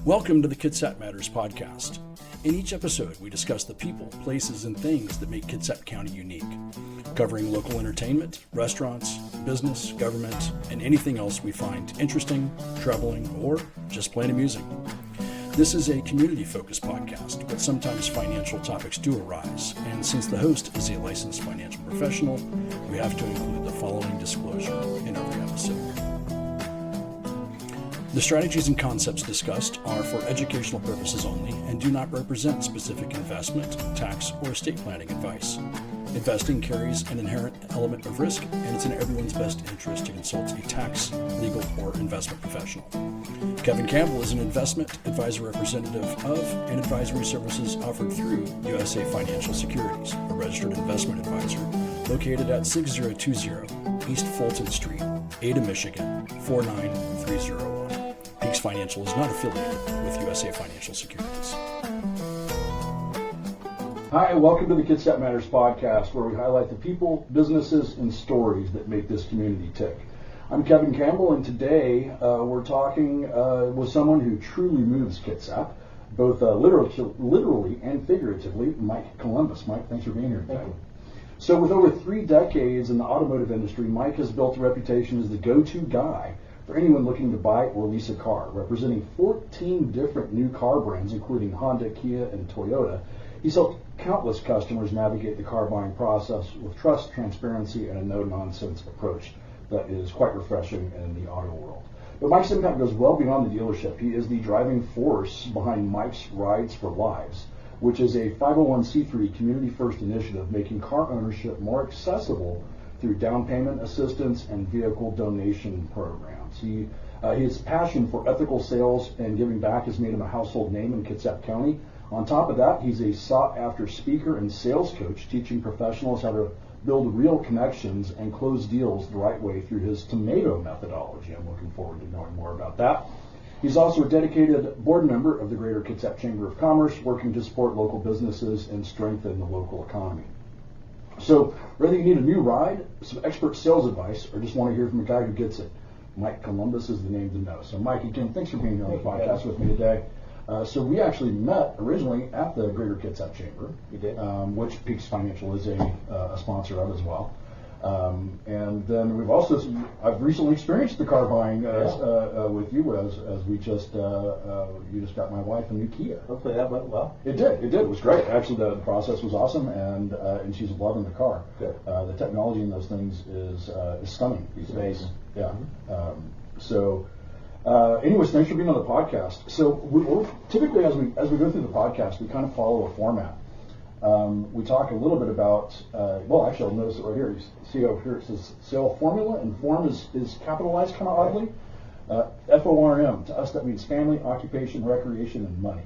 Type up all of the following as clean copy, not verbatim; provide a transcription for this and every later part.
Welcome to the Kitsap Matters podcast. In each episode, we discuss the people, places, and things that make Kitsap County unique, covering local entertainment, restaurants, business, government, and anything else we find interesting, troubling, or just plain amusing. This is a community-focused podcast, but sometimes financial topics do arise, and since the host is a licensed financial professional, we have to include the following disclosure in every episode. The strategies and concepts discussed are for educational purposes only and do not represent specific investment, tax, or estate planning advice. Investing carries an inherent element of risk, and it's in everyone's best interest to consult a tax, legal, or investment professional. Kevin Campbell is an investment advisor representative of and advisory services offered through USA Financial Securities, a registered investment advisor located at 6020 East Fulton Street, Ada, Michigan, 49301. Peaks Financial is not affiliated with USA Financial Securities. Hi, welcome to the Kitsap Matters podcast, where we highlight the people, businesses, and stories that make this community tick. I'm Kevin Campbell, and today we're talking with someone who truly moves Kitsap, both literally and figuratively, Mike Columbus. Mike, thanks for being here today. Thank you. So with over 3 decades in the automotive industry, Mike has built a reputation as the go-to guy for anyone looking to buy or lease a car. Representing 14 different new car brands, including Honda, Kia, and Toyota, he's helped countless customers navigate the car buying process with trust, transparency, and a no-nonsense approach that is quite refreshing in the auto world. But Mike's impact goes well beyond the dealership. He is the driving force behind Mike's Rides for Lives, which is a 501c3 community-first initiative making car ownership more accessible through down payment assistance and vehicle donation programs. His passion for ethical sales and giving back has made him a household name in Kitsap County. On top of that, he's a sought-after speaker and sales coach, teaching professionals how to build real connections and close deals the right way through his tomato methodology. I'm looking forward to knowing more about that. He's also a dedicated board member of the Greater Kitsap Chamber of Commerce, working to support local businesses and strengthen the local economy. So, whether you need a new ride, some expert sales advice, or just want to hear from a guy who gets it, Mike Columbus is the name to know. So, Mike, again, thanks for being here on the podcast with me today. So we actually met originally at the Greater Kitsap Chamber, You did? Which Peaks Financial is a sponsor of as well. And then I've recently experienced the car buying with you as we you just got my wife a new Kia. Hopefully that went well. It did. It was great. Actually, the process was awesome, and she's loving the car. Good. The technology in those things is stunning these days. Amazing. Yeah. Anyways, thanks for being on the podcast. So typically, as we go through the podcast, we kind of follow a format. We talk a little bit about. Actually, I'll notice it right here. You see over here it says sale formula, and form is capitalized kind of oddly. FORM, to us that means family, occupation, recreation, and money.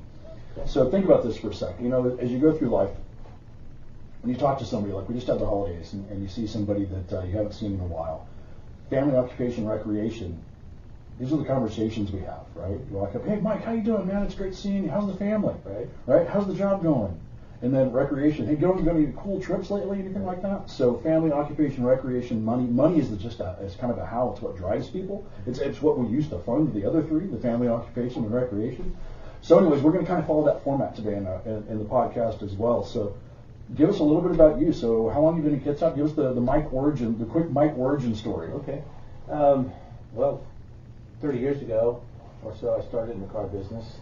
So think about this for a second. You know, as you go through life, when you talk to somebody, like we just had the holidays, and you see somebody that you haven't seen in a while, family, occupation, recreation. These are the conversations we have, right? You walk up, hey, Mike, how you doing, man? It's great seeing you. How's the family? Right? How's the job going? And then recreation. Hey, going to any cool trips lately? Anything like that? So family, occupation, recreation, money. Money is it's kind of a how. It's what drives people. It's what we use to fund the other three: the family, occupation, and recreation. So, anyways, we're going to kind of follow that format today in the podcast as well. So, give us a little bit about you. So, how long have you been in Kitsap? Give us the quick Mike origin story. Okay. 30 years ago or so, I started in the car business.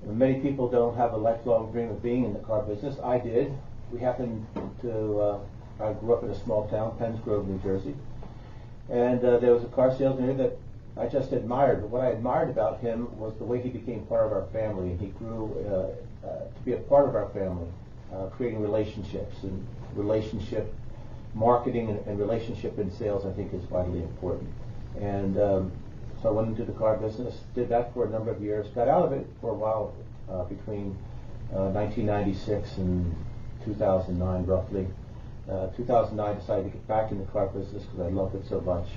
Many people don't have a lifelong dream of being in the car business. I did. We happened to, I grew up in a small town, Penns Grove, New Jersey. And there was a car salesman here that I just admired. But what I admired about him was the way he became part of our family. And he grew to be a part of our family, creating relationships. And relationship marketing and relationship in sales, I think, is vitally important. And so I went into the car business, did that for a number of years, got out of it for a while between 1996 and 2009, roughly. 2009, I decided to get back in the car business because I loved it so much.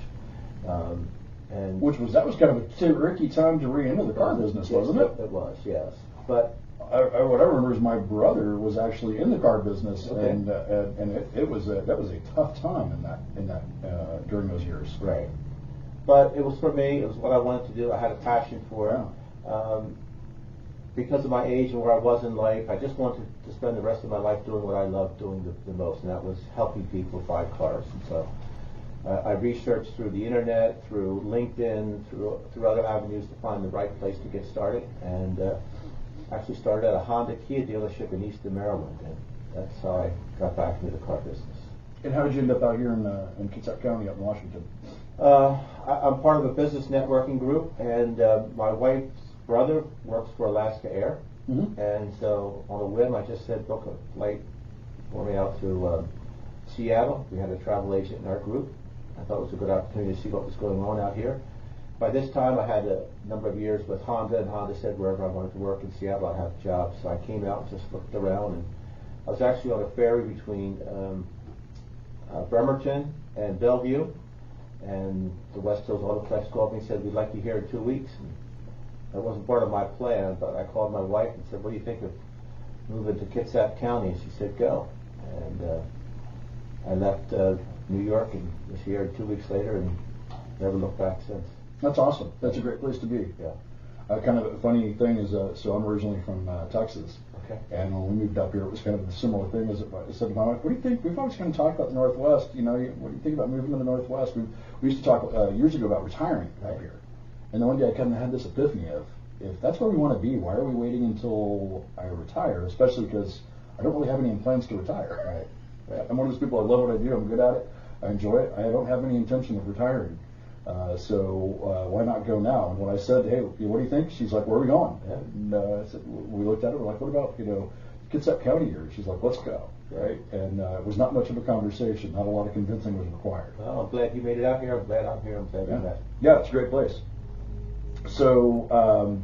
That was kind of a tricky time to re-enter the car business, wasn't it? It was, yes. But what I remember is my brother was actually in the car business, okay. and that was a tough time in that during those years. Right. But it was for me. It was what I wanted to do. I had a passion for it. because of my age and where I was in life, I just wanted to spend the rest of my life doing what I loved doing the most, and that was helping people buy cars. And so I researched through the internet, through LinkedIn, through other avenues to find the right place to get started, and actually started at a Honda Kia dealership in Easton, Maryland, and that's how I got back into the car business. And how did you end up out here in Kitsap County, up in Washington? I'm part of a business networking group, and my wife's brother works for Alaska Air, and so on a whim, I just said, book a flight for me out to Seattle. We had a travel agent in our group. I thought it was a good opportunity to see what was going on out here. By this time, I had a number of years with Honda, and Honda said wherever I wanted to work in Seattle, I'd have jobs. So I came out and just looked around, and I was actually on a ferry between Bremerton and Bellevue, and the West Hills Autoplex called me and said, we'd like you here in 2 weeks. And that wasn't part of my plan, but I called my wife and said, what do you think of moving to Kitsap County? And she said, go. And I left New York and was here 2 weeks later and never looked back since. That's awesome. That's a great place to be. Yeah. Kind of a funny thing is, so I'm originally from Texas. Okay. And when we moved up here, it was kind of a similar thing. As I said to my wife, what do you think? We've always kind of talked about the Northwest. You know, what do you think about moving to the Northwest? We used to talk years ago about retiring up here. And then one day I kind of had this epiphany of, if that's where we want to be, why are we waiting until I retire? Especially because I don't really have any plans to retire. Right. I'm one of those people, I love what I do, I'm good at it, I enjoy it, I don't have any intention of retiring. So why not go now? And when I said, hey, what do you think? She's like, where are we going? And I said, we looked at it, we're like, what about, Kitsap County here? She's like, let's go, right? And it was not much of a conversation, not a lot of convincing was required. Well, I'm glad you made it out here, I'm glad I'm here, I'm glad you're back. Yeah, it's a great place. So,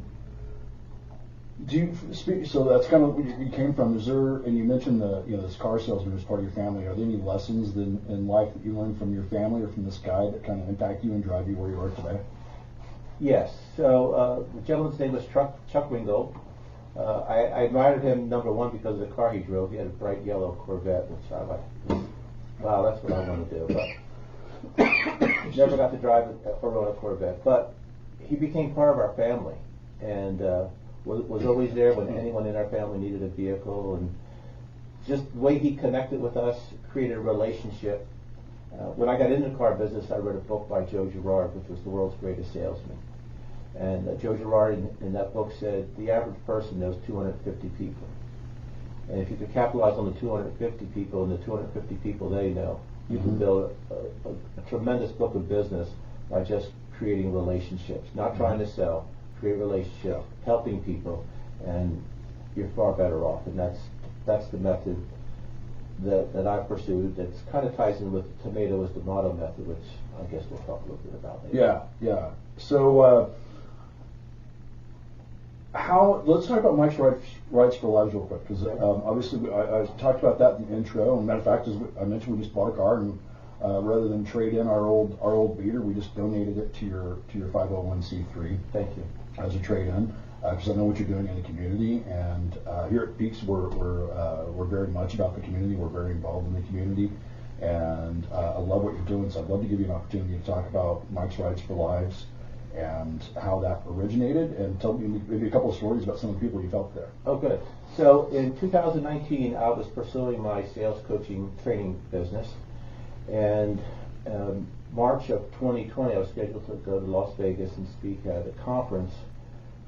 do you speak? So that's kind of where you came from. Is there? And you mentioned this car salesman as part of your family. Are there any lessons in life that you learned from your family or from this guy that kind of impact you and drive you where you are today? Yes. So the gentleman's name was Chuck Ringgold. I admired him, number one, because of the car he drove. He had a bright yellow Corvette, which I like. Wow, that's what I want to do. But never got to drive or own a Corvette. But he became part of our family, and was always there when anyone in our family needed a vehicle, and just the way he connected with us created a relationship. When I got into the car business, I read a book by Joe Girard, which was the world's greatest salesman. And Joe Girard in that book said the average person knows 250 people. And if you could capitalize on the 250 people and the 250 people they know, you can build a tremendous book of business by just creating relationships, not trying to sell. Create relationships, helping people, and you're far better off. And that's the method that I pursued. That kind of ties in with tomato as the tomato method, which I guess we'll talk a little bit about later. Yeah. So let's talk about Mike's Rides for Lives real quick, because obviously I talked about that in the intro. And matter of fact, as I mentioned, we just bought a car, and rather than trade in our old beater, we just donated it to your 501c3. Thank you. As a trade-in, because I know what you're doing in the community, and here at Peaks we're very much about the community. We're very involved in the community, and I love what you're doing. So I'd love to give you an opportunity to talk about Mike's Rides for Lives and how that originated, and tell me maybe a couple of stories about some of the people you've helped there. Oh, good. So in 2019, I was pursuing my sales coaching training business, and March of 2020, I was scheduled to go to Las Vegas and speak at a conference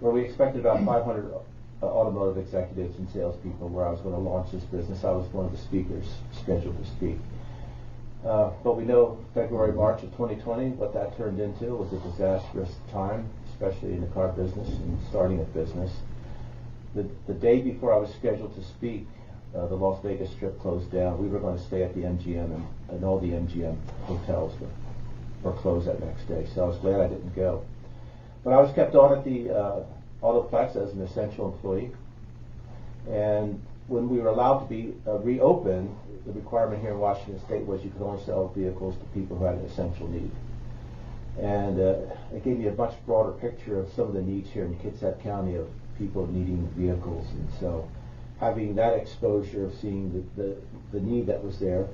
where we expected about 500 automotive executives and salespeople, where I was going to launch this business. I was one of the speakers scheduled to speak. But we know February, March of 2020, what that turned into was a disastrous time, especially in the car business and starting a business. The day before I was scheduled to speak, the Las Vegas Strip closed down. We were going to stay at the MGM, and all the MGM hotels were closed that next day. So I was glad I didn't go. But I was kept on at the Autoplex as an essential employee. And when we were allowed to be reopened, the requirement here in Washington State was you could only sell vehicles to people who had an essential need. And it gave me a much broader picture of some of the needs here in Kitsap County of people needing vehicles. And so having that exposure of seeing the need that was there.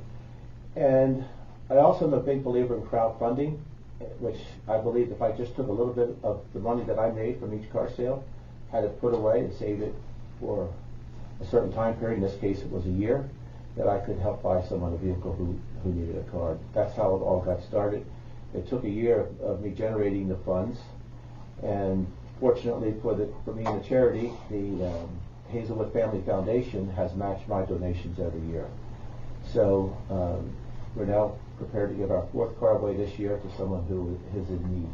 And I also am a big believer in crowdfunding, which I believe if I just took a little bit of the money that I made from each car sale, had it put away and save it for a certain time period. In this case, it was a year, that I could help buy someone a vehicle who needed a car. That's how it all got started. It took a year of me generating the funds, and fortunately for me and the charity, the Hazelwood Family Foundation has matched my donations every year. So we're now prepared to give our 4th car away this year to someone who is in need.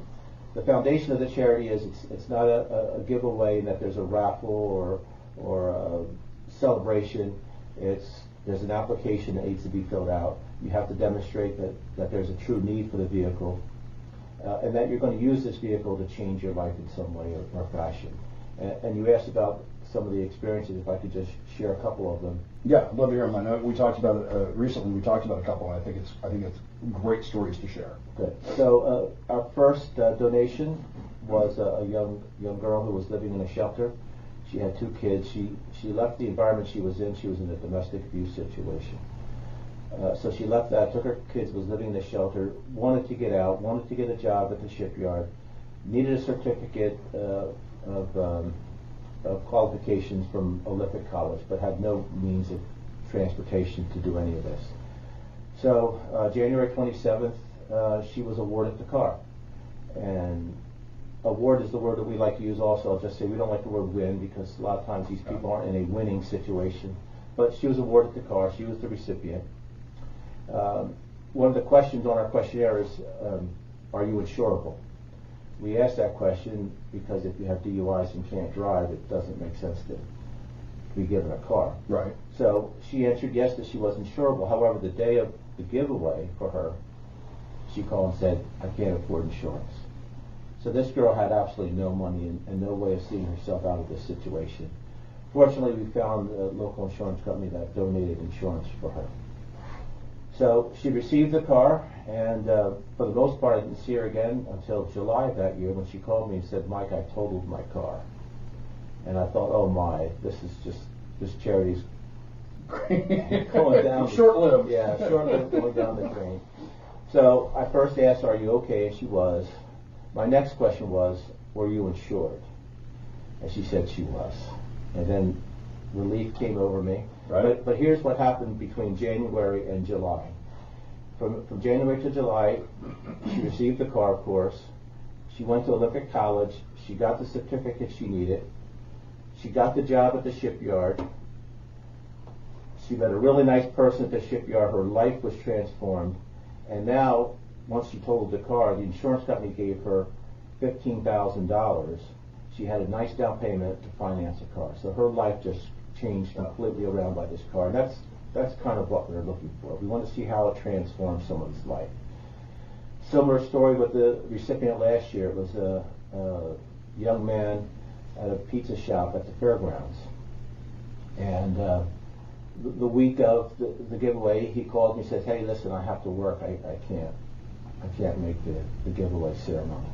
The foundation of the charity is it's not a giveaway in that there's a raffle or a celebration. There's an application that needs to be filled out. You have to demonstrate that there's a true need for the vehicle, and that you're going to use this vehicle to change your life in some way or fashion. And you asked about some of the experiences. If I could just share a couple of them. Yeah, I'd love to hear them. I know we talked about it recently. We talked about a couple, and I think it's great stories to share. Good. So our first donation was a young girl who was living in a shelter. She had 2 kids. She left the environment she was in. She was in a domestic abuse situation. So she left that, took her kids, was living in a shelter, wanted to get out, wanted to get a job at the shipyard, needed a certificate of qualifications from Olympic College, but had no means of transportation to do any of this. So January 27th, she was awarded the car. And award is the word that we like to use also. I'll just say we don't like the word win, because a lot of times these people aren't in a winning situation. But she was awarded the car. She was the recipient. One of the questions on our questionnaire is, are you insurable? We asked that question because if you have DUIs and can't drive, it doesn't make sense to be given a car. Right. So she answered yes, that she was insurable. However, the day of the giveaway for her, she called and said, I can't afford insurance. So this girl had absolutely no money and no way of seeing herself out of this situation. Fortunately, we found a local insurance company that donated insurance for her. So she received the car, and for the most part, I didn't see her again until July of that year, when she called me and said, Mike, I totaled my car. And I thought, oh my, this charity's going down. Short-lived. Yeah, short-lived, going down the drain. So I first asked, are you okay? And she was. My next question was, were you insured? And she said she was. And then relief came over me. Right. But here's what happened between January and July. From January to July, she received the car, of course. She went to Olympic College. She got the certificate she needed. She got the job at the shipyard. She met a really nice person at the shipyard. Her life was transformed. And now, once she totaled the car, the insurance company gave her $15,000. She had a nice down payment to finance a car. So her life just changed completely around by this car. And that's kind of what we're looking for. We want to see how it transforms someone's life. Similar story with the recipient last year. It was a young man at a pizza shop at the fairgrounds. And the week of the giveaway, he called me and said, hey, listen, I have to work. I can't make the giveaway ceremony.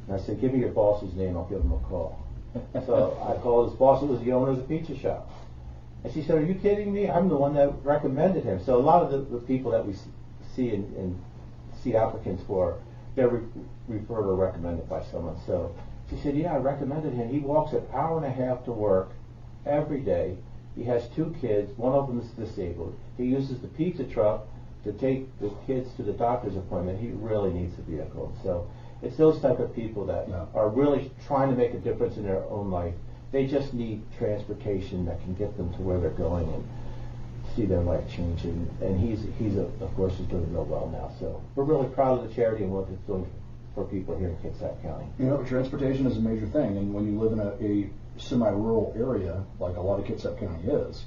And I said, give me your boss's name, I'll give him a call. So I called his boss, who was the owner of the pizza shop. And she said, are you kidding me? I'm the one that recommended him. So a lot of the people that we see and see applicants for, they're referred or recommended by someone. So she said, yeah, I recommended him. He walks an hour and a half to work every day. He has 2 kids. One of them is disabled. He uses the pizza truck to take the kids to the doctor's appointment. He really needs a vehicle. So it's those type of people that are really trying to make a difference in their own life. They just need transportation that can get them to where they're going and see their life changing. And he's of course, is doing real well now. So we're really proud of the charity and what it's doing for people here in Kitsap County. You know, transportation is a major thing, and when you live in a semi-rural area like a lot of Kitsap County is,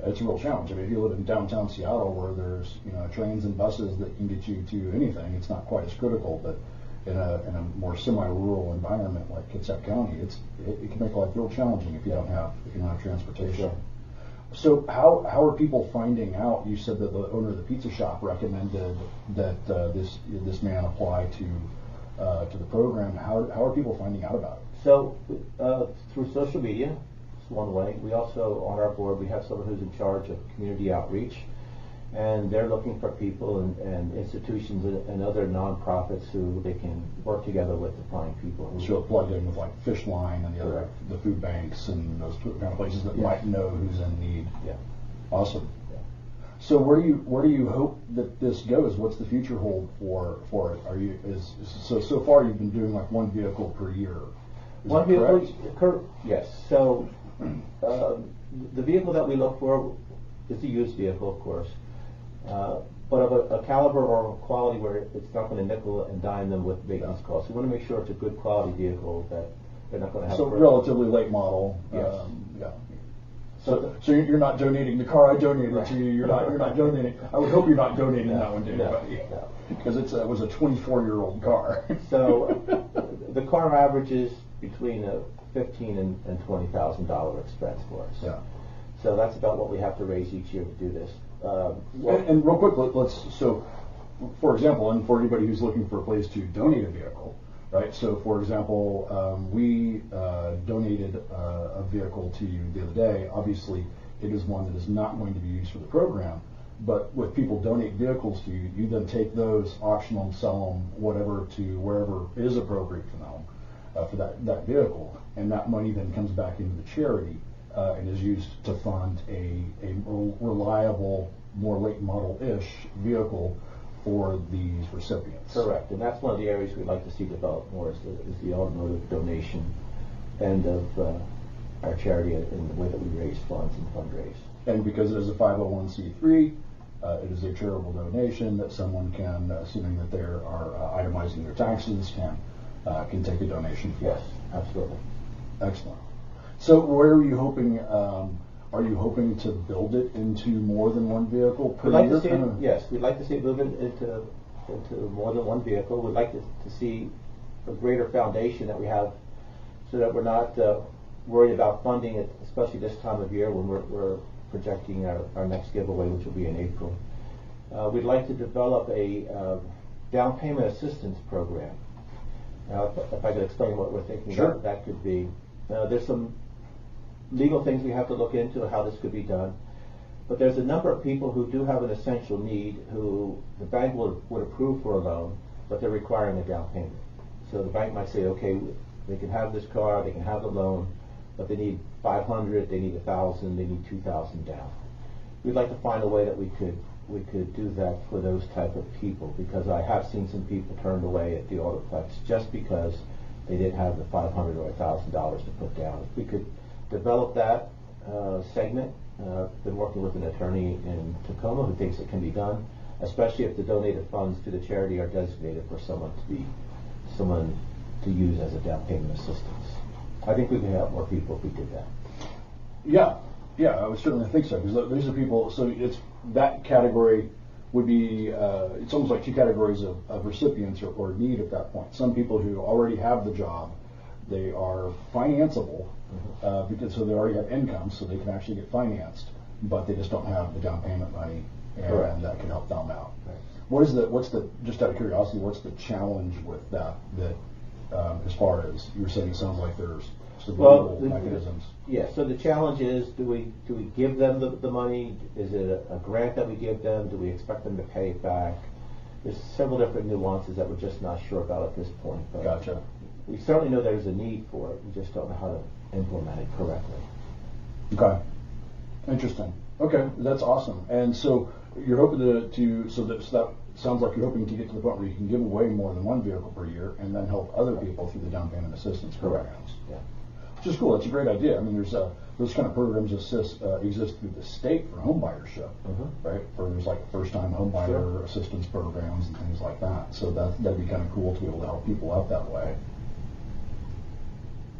it's a real challenge. I mean, if you live in downtown Seattle where there's trains and buses that can get you to anything, it's not quite as critical. But in a more semi-rural environment like Kitsap County, it can make life real challenging if you don't have transportation. Sure. So how are people finding out? You said that the owner of the pizza shop recommended that this man apply to the program. How are people finding out about it? So through social media, it's one way. We also, on our board, we have someone who's in charge of community outreach. and they're looking for people and institutions and other nonprofits who they can work together with to find people. So you'll plug in with like Fish Line and the other, Correct. the food banks and those kind of places that Yeah. might know who's in need. Yeah. Awesome. Yeah. So where do you hope that this goes? What's the future hold for it? So far you've been doing like one vehicle per year. Is One that vehicle, correct? yes. So the vehicle that we look for is a used vehicle, of course, but of a caliber or a quality where it's not going to nickel and dime them with maintenance costs. We want to make sure it's a good quality vehicle that they're not going to have. So relatively late model. Yes. Yeah. So So you're not donating the car I donated Right. to you. You're not donating. I would hope you're not donating that one to No, anybody, no. because it was a 24-year-old car. So the car averages between a $15,000 and $20,000 expense for us. Yeah. So that's about what we have to raise each year to do this. And real quick, so for example, and for anybody who's looking for a place to donate a vehicle, right? So for example, we donated a vehicle to you the other day. Obviously, it is one that is not going to be used for the program. But with people donate vehicles to you, you then take those, auction them, sell them, whatever, to wherever is appropriate for them, for that vehicle. And that money then comes back into the charity and is used to fund a reliable, more late model-ish vehicle for these recipients. Correct, and that's one of the areas we'd like to see develop more is the automotive donation end of our charity in the way that we raise funds and fundraise. And because it is a 501c3, it is a charitable donation that someone can, assuming that they are itemizing their taxes, can take a donation for. Yes, absolutely. Excellent. So where are you hoping? Are you hoping to build it into more than one vehicle per We'd like year? to see it, yes, we'd like to see it moving into more than one vehicle. We'd like to see a greater foundation that we have so that we're not worried about funding it, especially this time of year when we're projecting our next giveaway, which will be in April. We'd like to develop a down payment assistance program. Now, if I could explain what we're thinking Sure. about, that could be, there's some legal things we have to look into how this could be done. But there's a number of people who do have an essential need who the bank would approve for a loan, but they're requiring a down payment. So the bank might say, okay, they can have this car, they can have the loan, but they need $500, they need $1,000, they need $2,000 down. We'd like to find a way that we could do that for those type of people, because I have seen some people turned away at the Autoplex just because they didn't have the $500 or $1,000 to put down. If we could develop that segment, been working with an attorney in Tacoma who thinks it can be done, especially if the donated funds to the charity are designated for someone to use as a down payment assistance. I think we could help more people if we did that. Yeah, I would certainly think so, because these are people. So it's that category would be. It's almost like two categories of recipients or need at that point. Some people who already have the job, they are financeable because so they already have income, so they can actually get financed, but they just don't have the down payment money, and Correct. that can help them out. Right. What's the just out of curiosity, what's the challenge with that as far as you were saying? It sounds like there's some legal mechanisms. Yeah, so the challenge is, do we give them the money? Is it a grant that we give them? Do we expect them to pay it back? There's several different nuances that we're just not sure about at this point. But Gotcha. we certainly know there's a need for it. We just don't know how to implement it correctly. Okay. Interesting. Okay, that's awesome. And so you're hoping so that sounds like you're hoping to get to the point where you can give away more than one vehicle per year and then help other people through the down payment assistance programs. Yeah. Which is cool. That's a great idea. I mean, there's those kind of programs exist through the state for home buyership, right? For there's like first-time home buyer assistance programs and things like that. So that'd be kind of cool to be able to help people out that way.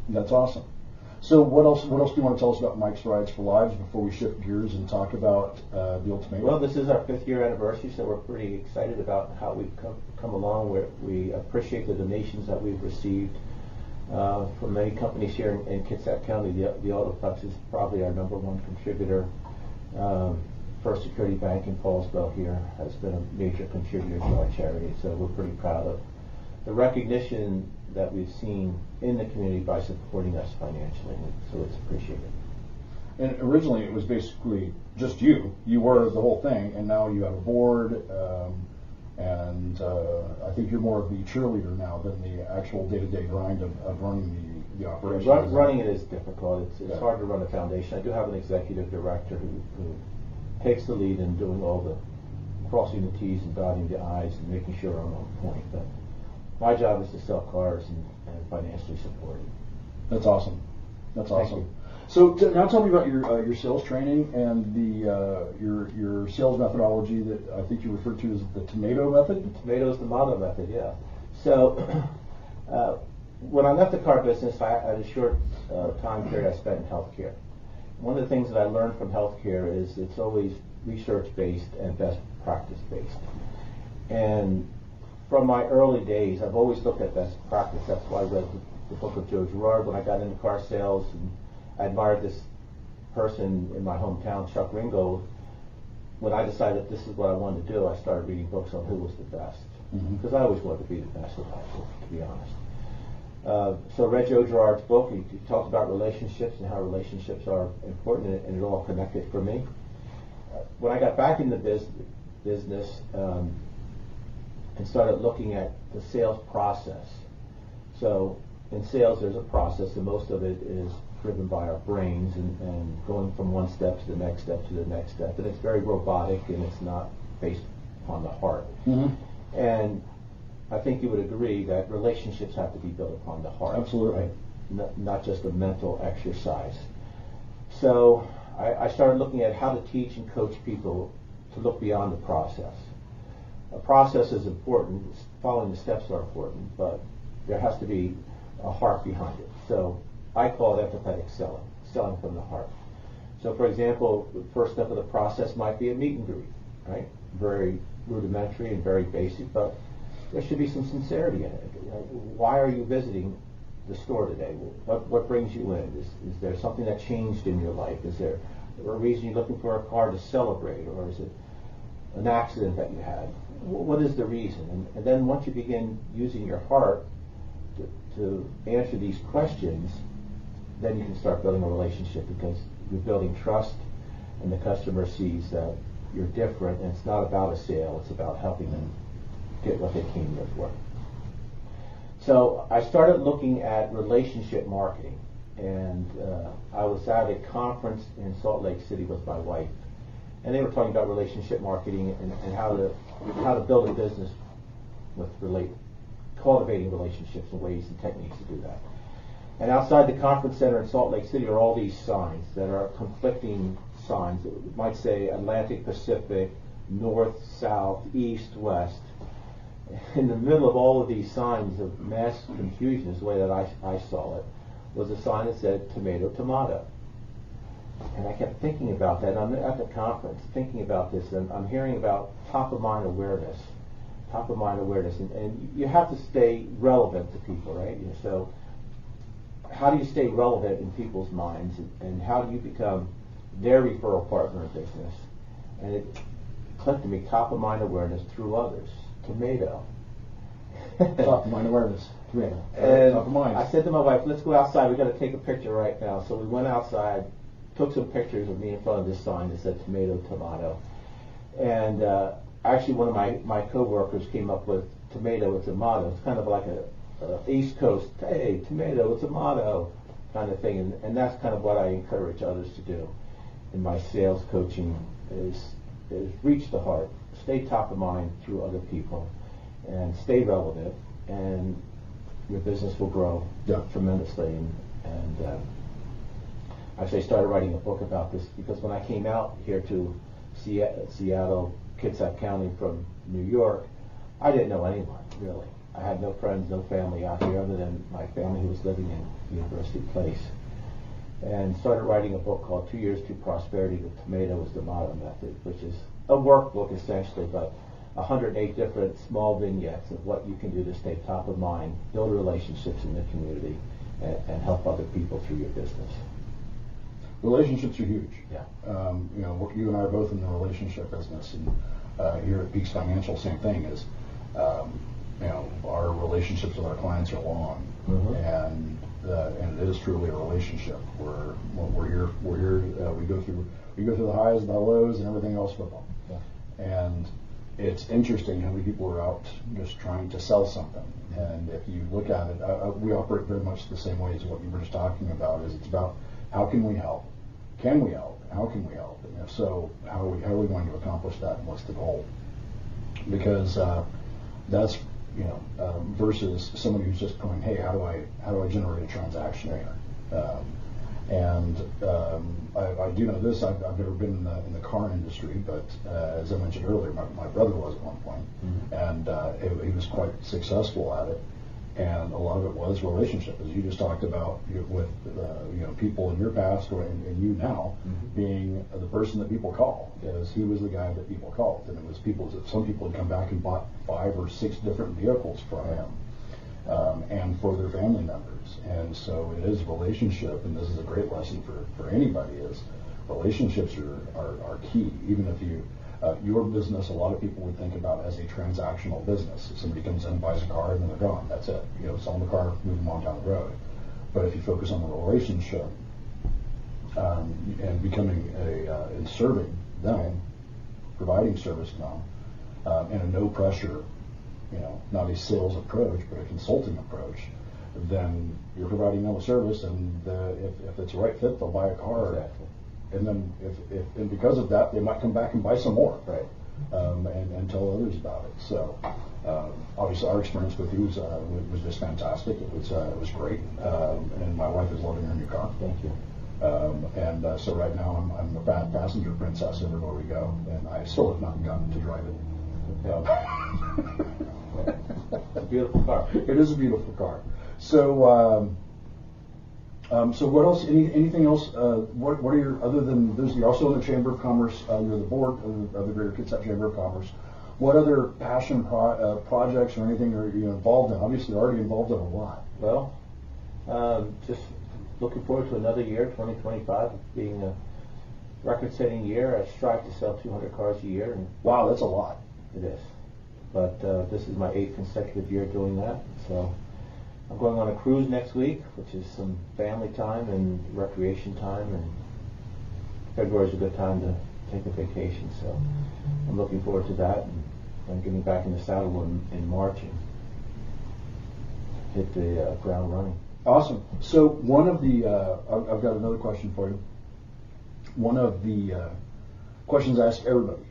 That's awesome. So what else do you want to tell us about Mike's Rides for Lives before we shift gears and talk about the ultimatum? Well, this is our 5th year anniversary, so we're pretty excited about how we've come along. We appreciate the donations that we've received from many companies here in Kitsap County. The Autoplex is probably our #1 contributor. First Security Bank in Paulsville here has been a major contributor to our charity, so we're pretty proud of the recognition that we've seen in the community by supporting us financially, so it's appreciated. And originally it was basically just you. You were the whole thing, and now you have a board, and I think you're more of the cheerleader now than the actual day-to-day grind of running the operation. Running it is difficult. It's hard to run a foundation. I do have an executive director who takes the lead in doing all the crossing the T's and dotting the I's and making sure I'm on point. But my job is to sell cars and financially support it. That's awesome. That's Thank awesome. you. So now tell me about your sales training and your sales methodology that I think you referred to as the tomato method. Tomato is the motto method, yeah. So when I left the car business, I had a short time period I spent in healthcare. One of the things that I learned from healthcare is it's always research-based and best practice-based. And from my early days, I've always looked at best practice. That's why I read the book of Joe Girard when I got into car sales. And I admired this person in my hometown, Chuck Ringgold. When I decided this is what I wanted to do, I started reading books on who was the best. Because I always wanted to be the best at life, to be honest. So I read Joe Girard's book. He talked about relationships and how relationships are important, and it all connected for me. When I got back in the business and started looking at the sales process. So in sales, there's a process, and most of it is driven by our brains and going from one step to the next step to the next step. And it's very robotic, and it's not based on the heart. And I think you would agree that relationships have to be built upon the heart. Absolutely. Right? Not just a mental exercise. So I started looking at how to teach and coach people to look beyond the process. A process is important, following the steps are important, but there has to be a heart behind it. So I call it empathetic selling from the heart. So for example, the first step of the process might be a meet and greet, right? Very rudimentary and very basic, but there should be some sincerity in it. Why are you visiting the store today? What brings you in? Is there something that changed in your life? Is there a reason you're looking for a car to celebrate, or is it an accident that you had? What is the reason? And then once you begin using your heart to answer these questions, then you can start building a relationship, because you're building trust, and the customer sees that you're different, and it's not about a sale, it's about helping them get what they came here for. So I started looking at relationship marketing, and I was at a conference in Salt Lake City with my wife, and they were talking about relationship marketing and how to build a business with cultivating relationships and ways and techniques to do that. And outside the conference center in Salt Lake City are all these signs that are conflicting signs. It might say Atlantic, Pacific, North, South, East, West. In the middle of all of these signs of mass confusion, is the way that I saw it, was a sign that said tomato, tomato. And I kept thinking about that. I'm at the conference thinking about this, and I'm hearing about top of mind awareness. And you have to stay relevant to people, right? So how do you stay relevant in people's minds, and how do you become their referral partner in business? And it clicked to me, top of mind awareness through others. Tomato. Top of mind awareness. Tomato. And top of mind. I said to my wife, let's go outside. We've got to take a picture right now. So we went outside, took some pictures of me in front of this sign that said tomato, tomato. And actually one of my co-workers came up with tomato, tomato. It's kind of like a East Coast, hey, tomato, tomato kind of thing. And that's kind of what I encourage others to do in my sales coaching is reach the heart. Stay top of mind through other people, and stay relevant, and your business will grow tremendously. And actually, I started writing a book about this, because when I came out here to Seattle, Kitsap County from New York, I didn't know anyone, really. I had no friends, no family out here other than my family who was living in University Place. And started writing a book called 2 Years to Prosperity, The Tomato is the Motto Method, which is a workbook essentially, but 108 different small vignettes of what you can do to stay top of mind, build relationships in the community, and help other people through your business. Relationships are huge. Yeah. You and I are both in the relationship business, and here at Peaks Financial, same thing is, our relationships with our clients are long, and and it is truly a relationship. We're here. We go through the highs, the lows, and everything else with them. Yeah. And it's interesting how many people are out just trying to sell something. And if you look at it, we operate very much the same way as what you were just talking about. Is it's about how can we help? Can we help? How can we help? And if so, how are we going to accomplish that? And what's the goal? Because that's versus somebody who's just going, hey, how do I generate a transaction here? I do know this. I've never been in the car industry, but as I mentioned earlier, my brother was at one point, and he was quite successful at it. And a lot of it was relationship, as you just talked about, with people in your past and you now being the person that people call, because he was the guy that people called, and it was people. Some people had come back and bought 5 or 6 different vehicles from him, and for their family members. And so it is relationship, and this is a great lesson for anybody. Is relationships are key. Even if your business, a lot of people would think about as a transactional business. If somebody comes in and buys a car and then they're gone, that's it. Sell them the car, move them on down the road. But if you focus on the relationship and becoming and serving them, providing service to them, and a no pressure, not a sales approach, but a consulting approach, then you're providing them a service, and if it's the right fit, they'll buy a car. Exactly. And then, and because of that, they might come back and buy some more, right? And tell others about it. So, obviously, our experience with you was just fantastic. It was great, and my wife is loving her new car. Thank you. So right now, I'm a passenger princess everywhere we go, and I still have not gotten to drive it. Okay. It's a beautiful car. It is a beautiful car. So. So what else? Anything else? What are your, other than this? You're also in the Chamber of Commerce. You're the board of the Greater Kitsap Chamber of Commerce. What other passion projects or anything are you involved in? Obviously, you're already involved in a lot. Well, just looking forward to another year, 2025, being a record-setting year. I strive to sell 200 cars a year. And wow, that's a lot. It is. But this is my 8th consecutive year doing that. So. I'm going on a cruise next week, which is some family time and recreation time, and February is a good time to take a vacation. So I'm looking forward to that, and I'm getting back in the saddle in March and hit the ground running. Awesome. So one of the, I've got another question for you. One of the questions I ask everybody,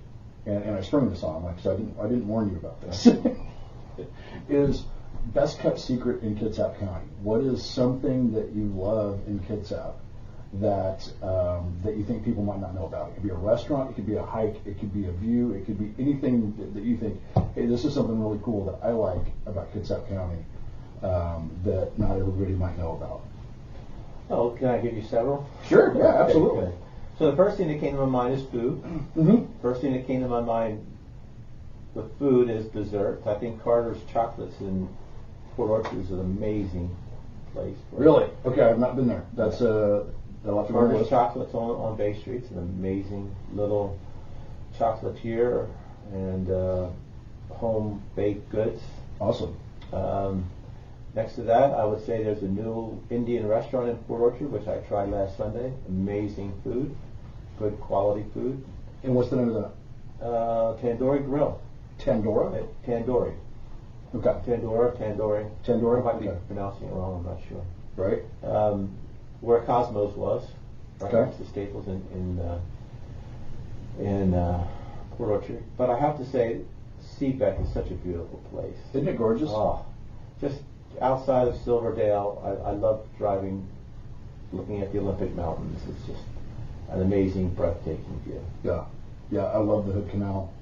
and I sprung this on, like, so I didn't warn you about this, is best kept secret in Kitsap County. What is something that you love in Kitsap that you think people might not know about? It could be a restaurant, it could be a hike, it could be a view, it could be anything that you think, hey, this is something really cool that I like about Kitsap County that not everybody might know about. Oh, can I give you several? Sure, yeah, absolutely. Okay. So the first thing that came to my mind is food. First thing that came to my mind with food is desserts. I think Carter's Chocolates in Port Orchard is an amazing place. Really? Okay, I've not been there. That's Carter's Chocolates on Bay Street. It's an amazing little chocolatier and home baked goods. Awesome. Next to that, I would say there's a new Indian restaurant in Port Orchard, which I tried last Sunday. Amazing food, good quality food. And what's the name of that? Tandoori Grill. Tandoori? Tandoori. Okay. Tandoori. Tandoori? I might be pronouncing it wrong, I'm not sure. Right. Where Cosmos was, right okay. next to Staples in Port Orchard. But I have to say, Seabeck is such a beautiful place. Isn't it gorgeous? Oh, just outside of Silverdale, I love driving, looking at the Olympic Mountains. It's just an amazing, breathtaking view. Yeah. Yeah, I love the Hood Canal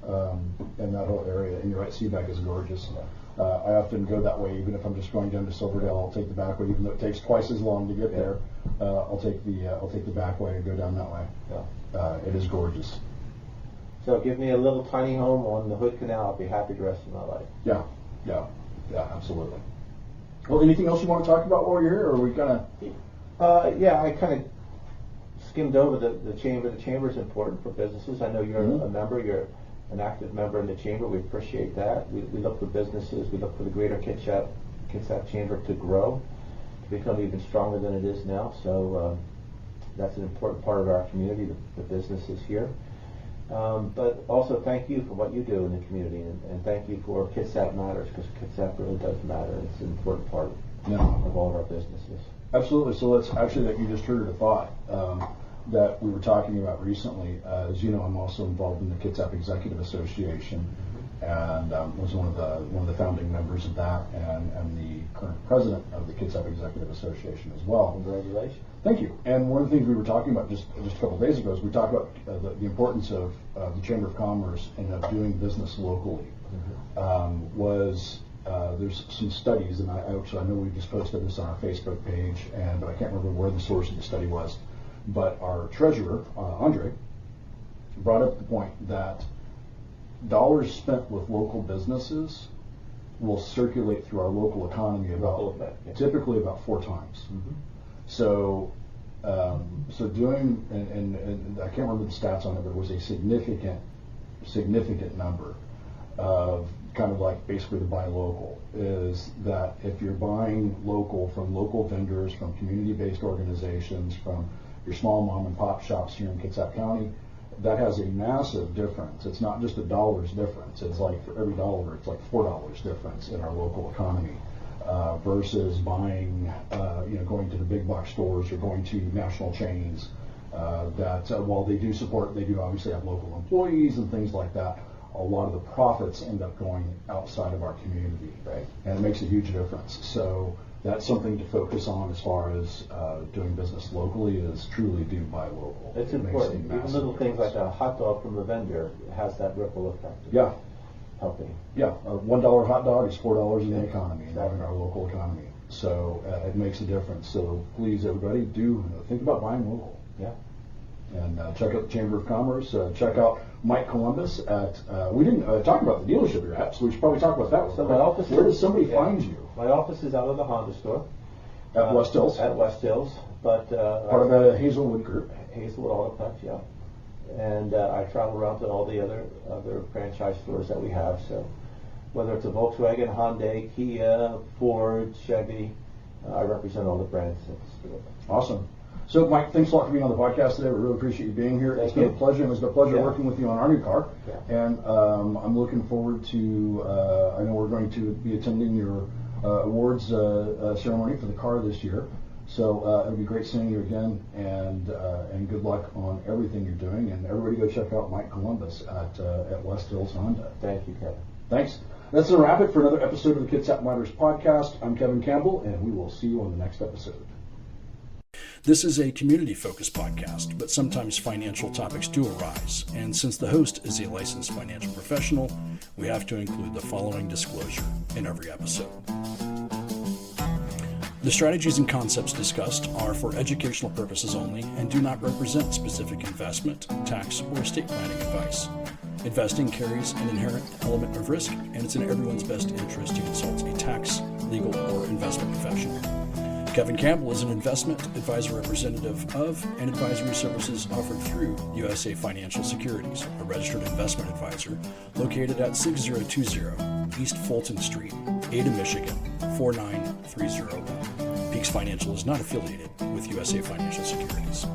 and that whole area. And you're right, Seabeck is gorgeous. Yeah. I often go that way, even if I'm just going down to Silverdale. I'll take the back way, even though it takes twice as long to get there. I'll take the back way and go down that way. Yeah. It is gorgeous. So give me a little tiny home on the Hood Canal. I'll be happy the rest of my life. Yeah, absolutely. Well, anything else you want to talk about while you're here, or are we kind of? Yeah, I kind of skimmed over the chamber. The chamber is important for businesses. I know you're a member. You're an active member in the chamber. We appreciate that. We look for businesses. We look for the Greater Kitsap Chamber to grow. become even stronger than it is now. So that's an important part of our community, the businesses here. But also thank you for what you do in the community, and thank you for Kitsap Matters, because Kitsap really does matter. It's an important part of all of our businesses. Absolutely. So let's actually, that you just triggered a thought that we were talking about recently. As you know, I'm also involved in the Kitsap Executive Association, and was one of the founding members of that, and the current president of the Kitsap Executive Association as well. Congratulations. Thank you. And one of the things we were talking about just a couple of days ago is we talked about the importance of the Chamber of Commerce and of doing business locally. There's some studies, and I know we just posted this on our Facebook page, but I can't remember where the source of the study was. But our treasurer, Andre, brought up the point that dollars spent with local businesses will circulate through our local economy typically about 4 times. So doing, and I can't remember the stats on it, but it was a significant number of kind of like basically the buy local, is that if you're buying local from local vendors, from community-based organizations, from your small mom and pop shops here in Kitsap County, that has a massive difference. It's not just a dollar's difference. It's like for every dollar, it's like $4 difference in our local economy versus buying, going to the big box stores or going to national chains that while they do obviously have local employees and things like that, a lot of the profits end up going outside of our community. Right. And it makes a huge difference. So that's something to focus on as far as doing business locally, is truly do buy local. It's important. Even little things like a hot dog from the vendor has that ripple effect. Yeah. Helping. Yeah. A $1 hot dog is $4 in the economy, in our local economy. So it makes a difference. So please, everybody, do think about buying local. Yeah. And check out the Chamber of Commerce. Check out Mike Columbus at. We didn't talk about the dealership you're at, so we should probably talk about that. So my office. Where does somebody find you? My office is out of the Honda store. At West Hills. At West Hills, but part of the Hazelwood group. Hazelwood Auto Parts, yeah. And I travel around to all the other franchise stores that we have. So whether it's a Volkswagen, Hyundai, Kia, Ford, Chevy, I represent all the brands at the store. Awesome. So, Mike, thanks a lot for being on the podcast today. We really appreciate you being here. It's been a pleasure, and it's been a pleasure working with you on our new car. Yeah. And I'm looking forward to, I know we're going to be attending your awards ceremony for the car this year. So it'll be great seeing you again, and good luck on everything you're doing. And everybody go check out Mike Columbus at West Hills Honda. Thank you, Kevin. Thanks. That's a wrap it for another episode of the Kitsap Matters podcast. I'm Kevin Campbell, and we will see you on the next episode. This is a community-focused podcast, but sometimes financial topics do arise, and since the host is a licensed financial professional, we have to include the following disclosure in every episode. The strategies and concepts discussed are for educational purposes only and do not represent specific investment, tax, or estate planning advice. Investing carries an inherent element of risk, and it's in everyone's best interest to consult a tax, legal, or investment professional. Kevin Campbell is an investment advisor representative of and advisory services offered through USA Financial Securities, a registered investment advisor located at 6020 East Fulton Street, Ada, Michigan, 49301. Peaks Financial is not affiliated with USA Financial Securities.